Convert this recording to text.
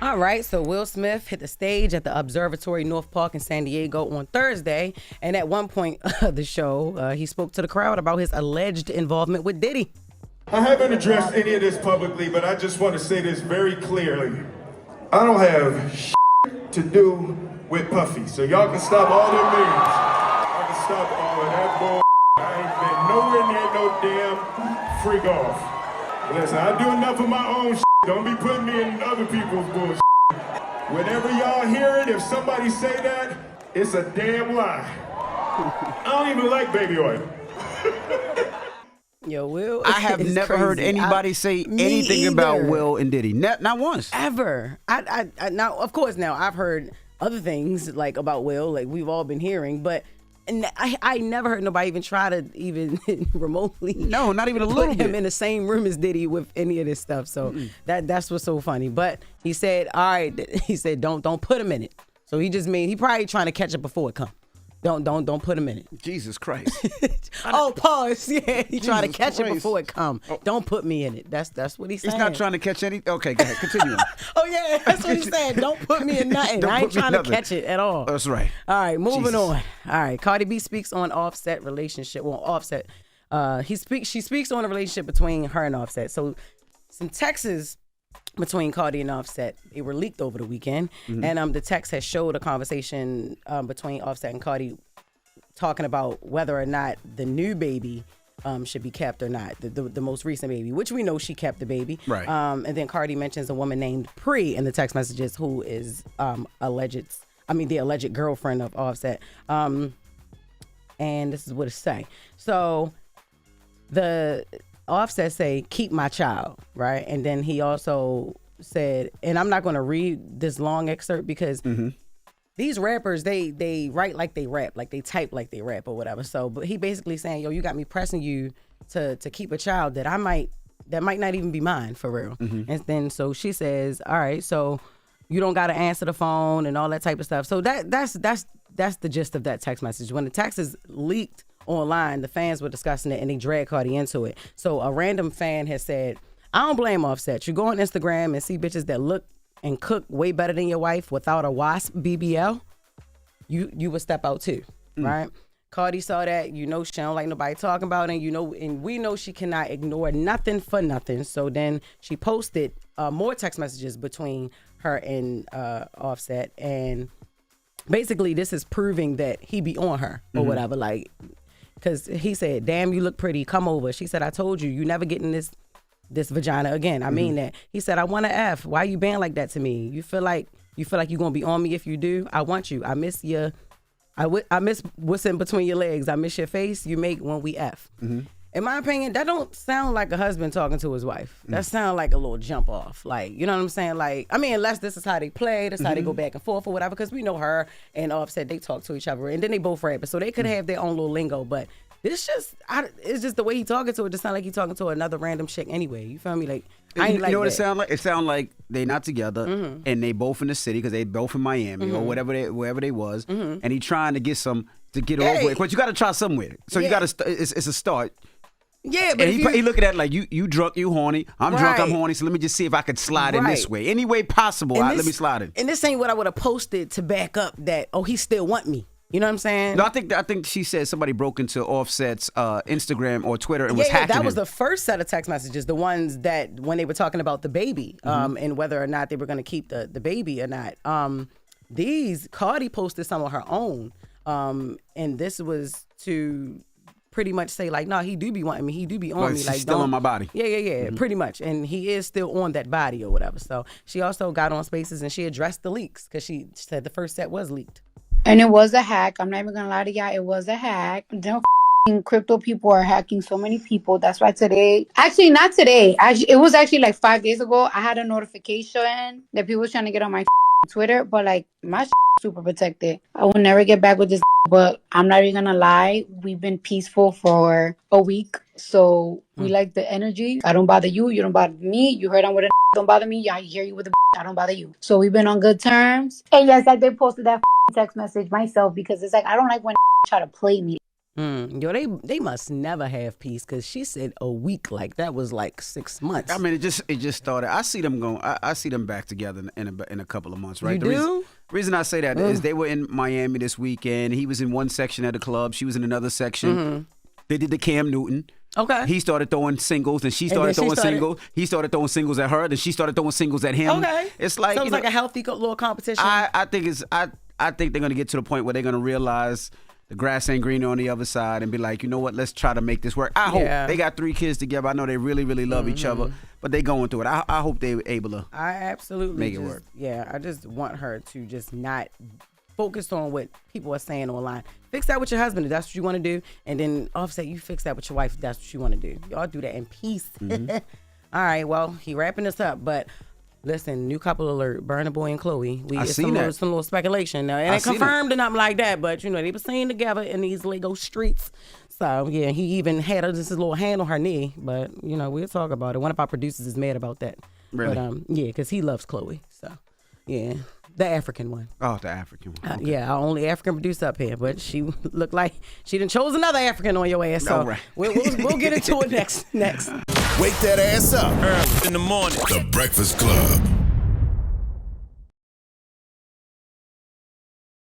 All right, so Will Smith hit the stage at the Observatory North Park in San Diego on Thursday, and at one point of the show, he spoke to the crowd about his alleged involvement with Diddy. I haven't addressed any of this publicly, but I just want to say this very clearly. I don't have shit to do with Puffy, so y'all can stop all them memes. Y'all can stop all of that bull. I ain't been nowhere near no damn freak off. Listen, I do enough of my own shit. Don't be putting me in other people's bullshit. Whenever y'all hear it, if somebody say that, it's a damn lie. I don't even like baby oil. Yo, Will, I have never heard anybody say anything about Will and Diddy. Not once. Ever. I now, of course, now I've heard other things like about Will, like we've all been hearing, but I never heard nobody even try to even remotely. No, not even a little put bit. him in the same room as Diddy with any of this stuff. So that's what's so funny. But he said, all right, he said, don't put him in it. So he probably trying to catch it before it come. Don't put him in it. Jesus Christ. Oh, pause. Yeah, he trying to catch it before it come. Don't put me in it. That's what he's saying. He's not trying to catch any. Okay, go ahead. Continue. Oh yeah, that's what he said. Don't put me in nothing. I ain't trying to catch it at all. That's right. All right, moving on. All right, Cardi B speaks on Offset relationship. Well, Offset. She speaks on a relationship between her and Offset. So some texts between Cardi and Offset, they were leaked over the weekend, and the text has showed a conversation between Offset and Cardi talking about whether or not the new baby should be kept or not, the most recent baby, which we know she kept the baby. Right. And then Cardi mentions a woman named Pre in the text messages who is the alleged girlfriend of Offset. And this is what it say. So the Offset say, keep my child, right? And then he also said, and I'm not going to read this long excerpt because these rappers, they write like they rap, like they type like they rap or whatever. So, but he basically saying, yo, you got me pressing you to keep a child that might not even be mine for real. And then so she says, all right, so you don't got to answer the phone and all that type of stuff. So that's the gist of that text message. When the text is leaked online, the fans were discussing it and they dragged Cardi into it. So a random fan has said, I don't blame Offset. You go on Instagram and see bitches that look and cook way better than your wife without a wasp BBL, you would step out too, right? Cardi saw that, she don't like nobody talking about it, and we know she cannot ignore nothing for nothing. So then she posted more text messages between her and Offset, and basically this is proving that he be on her or whatever, like, because he said, damn, you look pretty, come over. She said, I told you, you never getting this vagina again. I mean that. He said, I want to F. Why you being like that to me? You feel like you're going to be on me if you do? I want you. I miss you. I miss what's in between your legs. I miss your face you make when we F. In my opinion, that don't sound like a husband talking to his wife. That sound like a little jump off. Like, you know what I'm saying? Like, I mean, unless this is how they play, that's how they go back and forth or whatever, because we know her and Offset, they talk to each other, and then they both rappers, so they could have their own little lingo, but it's just the way he talking to her, just sound like he talking to another random chick anyway. You feel me? Like, I ain't like that. You know what it sound like? It sound like they not together and they both in the city because they both in Miami or wherever they was, and he trying to get over it. But you got to try something with it. So you got to. It's a start. Yeah, but and he looking at it like you drunk, you horny. I'm drunk, I'm horny. So let me just see if I could slide in this way, any way possible. Let me slide in. And this ain't what I would have posted to back up that. Oh, he still want me. You know what I'm saying? No, I think she said somebody broke into Offset's Instagram or Twitter and was hacking that him. was the first set of text messages, the ones that when they were talking about the baby, and whether or not they were going to keep the baby or not. Cardi posted some of her own, and this was to pretty much say like, no, he do be wanting me, he do be on me, like still on my body. Yeah, pretty much, and he is still on that body or whatever. So she also got on Spaces and she addressed the leaks because she said the first set was leaked. And it was a hack. I'm not even gonna lie to y'all. It was a hack. Crypto people are hacking so many people. That's why today, actually not today. It was actually like 5 days ago. I had a notification that people was trying to get on my Twitter, but like my super protected. I will never get back with this. But I'm not even gonna lie. We've been peaceful for a week, so we like the energy. I don't bother you. You don't bother me. You heard I'm with a don't bother me. I hear you with a I don't bother you. So we've been on good terms. And yes, I did posted that text message myself because it's like I don't like when try to play me. Yo, they must never have peace because she said a week. Like that was like 6 months. I mean, it just started. I see them going. I see them back together in a couple of months, right? You do? Reason I say that is they were in Miami this weekend. He was in one section of the club. She was in another section. They did the Cam Newton. Okay. He started throwing singles, and she started throwing singles. He started throwing singles at her, then she started throwing singles at him. Okay. It's like so it's like a healthy little competition. I think they're gonna get to the point where they're gonna realize the grass ain't greener on the other side and be like, you know what, let's try to make this work. I hope they got 3 kids together. I know they really, really love each other, but they going through it. I hope they're able to make it work. Yeah, I just want her to just not focus on what people are saying online. Fix that with your husband if that's what you want to do, and then Offset, you fix that with your wife if that's what you want to do. Y'all do that in peace. All right, well, he wrapping this up, but listen, new couple alert, Burna Boy and Chloe. It's some little speculation. Now, it ain't confirmed or nothing like that, but you know, they were seen together in these Lego streets. So yeah, he even had his little hand on her knee, but you know, we'll talk about it. One of our producers is mad about that. Really? But yeah, because he loves Chloe. So yeah. The African one. Oh, the African one. Okay. Yeah, our only African producer up here, but she looked like she done chose another African on your ass. So all right. we'll get into it next. Wake that ass up early in the morning. The Breakfast Club.